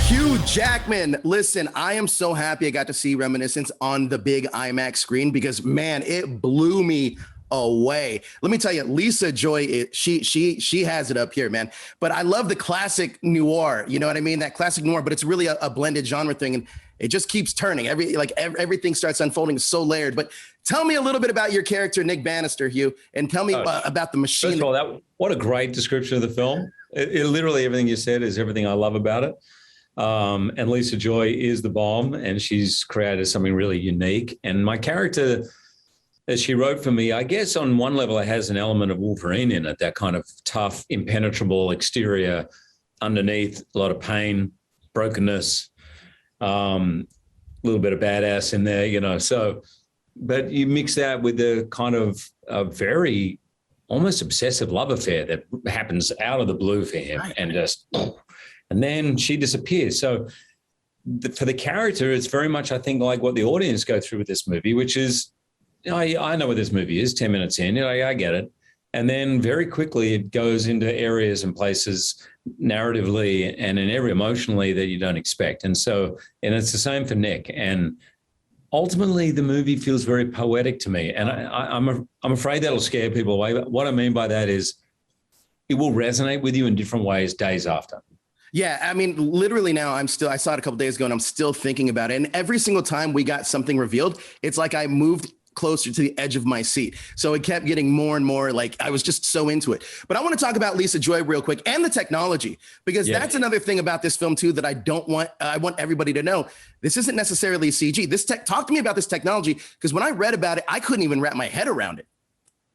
Hugh Jackman. Listen, I am so happy I got to see Reminiscence on the big IMAX screen because, man, it blew me away. Let me tell you, Lisa Joy, she has it up here, man. But I love the classic noir. You know what I mean? That classic noir, but it's really a blended genre thing, and it just keeps turning. Everything starts unfolding so layered. But tell me a little bit about your character, Nick Bannister, Hugh, and tell me about the machine. First of all, what a great description of the film. It literally everything you said is everything I love about it. And Lisa Joy is the bomb, and she's created something really unique. And my character, as she wrote for me, I guess on one level it has an element of Wolverine in it, that kind of tough, impenetrable exterior, underneath a lot of pain, brokenness, a little bit of badass in there, you know. So, but you mix that with the kind of a very almost obsessive love affair that happens out of the blue for him, and just, and then she disappears. So for the character, it's very much, I think, like what the audience go through with this movie, which is, you know, I know what this movie is 10 minutes in, you know, I get it. And then very quickly it goes into areas and places narratively and in every emotionally that you don't expect. And so, and it's the same for Nick. And ultimately the movie feels very poetic to me. And I'm afraid that'll scare people away. But what I mean by that is it will resonate with you in different ways days after. Yeah, I mean, literally now I saw it a couple days ago and I'm still thinking about it. And every single time we got something revealed, it's like I moved closer to the edge of my seat. So it kept getting more and more, like I was just so into it. But I want to talk about Lisa Joy real quick and the technology, because that's another thing about this film too that I want everybody to know. This isn't necessarily CG. Talk to me about this technology, because when I read about it, I couldn't even wrap my head around it.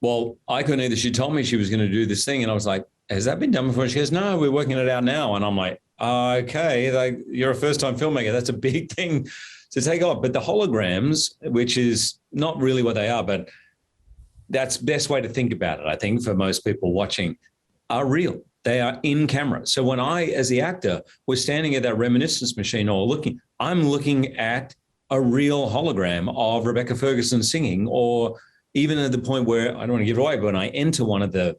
Well, I couldn't either. She told me she was going to do this thing and I was like, has that been done before? She goes, no, we're working it out now. And I'm like, okay, like you're a first-time filmmaker. That's a big thing to take off. But the holograms, which is not really what they are, but that's the best way to think about it, I think, for most people watching, are real. They are in camera. So when I, as the actor, was standing at that Reminiscence machine or looking, I'm looking at a real hologram of Rebecca Ferguson singing, or even at the point where, I don't want to give it away, but when I enter one of the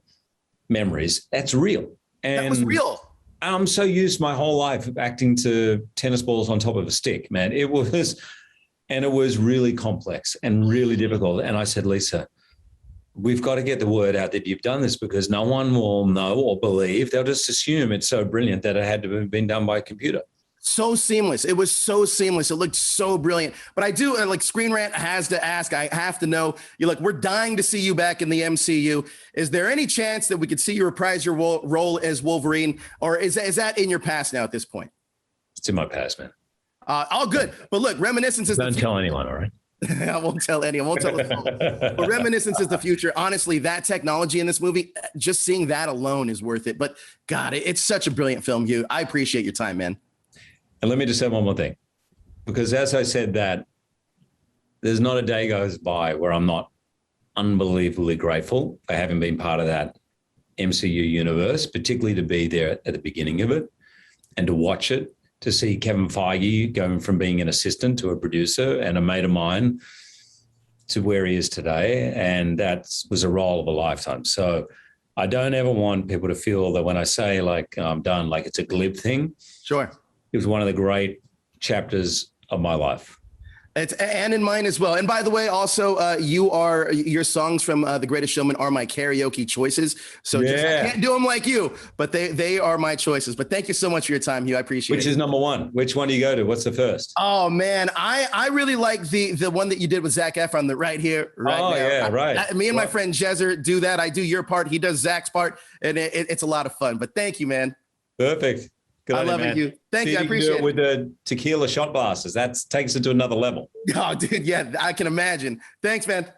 memories, that's real. And that was real. I'm so used my whole life acting to tennis balls on top of a stick, man. It was really complex and really difficult. And I said, Lisa, we've got to get the word out that you've done this, because no one will know or believe. They'll just assume it's so brilliant that it had to have been done by a computer. So seamless. It was so seamless. It looked so brilliant. But I do, like Screen Rant has to ask, I have to know, we're dying to see you back in the MCU. Is there any chance that we could see you reprise your role as Wolverine, or is that in your past now at this point? It's in my past, man. All good. But look, Reminiscence is Don't tell anyone, all right? I won't tell anyone. I won't tell the But Reminiscence is the future. Honestly, that technology in this movie, just seeing that alone is worth it. But God, it's such a brilliant film, Hugh. I appreciate your time, man. And let me just say one more thing, because as I said that, there's not a day goes by where I'm not unbelievably grateful for having been part of that MCU universe, particularly to be there at the beginning of it and to watch it, to see Kevin Feige going from being an assistant to a producer and a mate of mine to where he is today. And that was a role of a lifetime. So I don't ever want people to feel that when I say like I'm done, like it's a glib thing. Sure. It was one of the great chapters of my life. And in mine as well. And by the way, also, your songs from The Greatest Showman are my karaoke choices. So I can't do them like you, but they are my choices. But thank you so much for your time, Hugh. I appreciate it. Which is number one? Which one do you go to? What's the first? Oh, man. I really like the one that you did with Zac Efron, the Right Here, Right Now. Yeah, right. Me and my friend Jezer do that. I do your part. He does Zach's part. And it's a lot of fun. But thank you, man. Perfect. Good I love it, Hugh. Thank you. I appreciate it. With the tequila shot glasses. That takes it to another level. Oh, dude. Yeah, I can imagine. Thanks, man.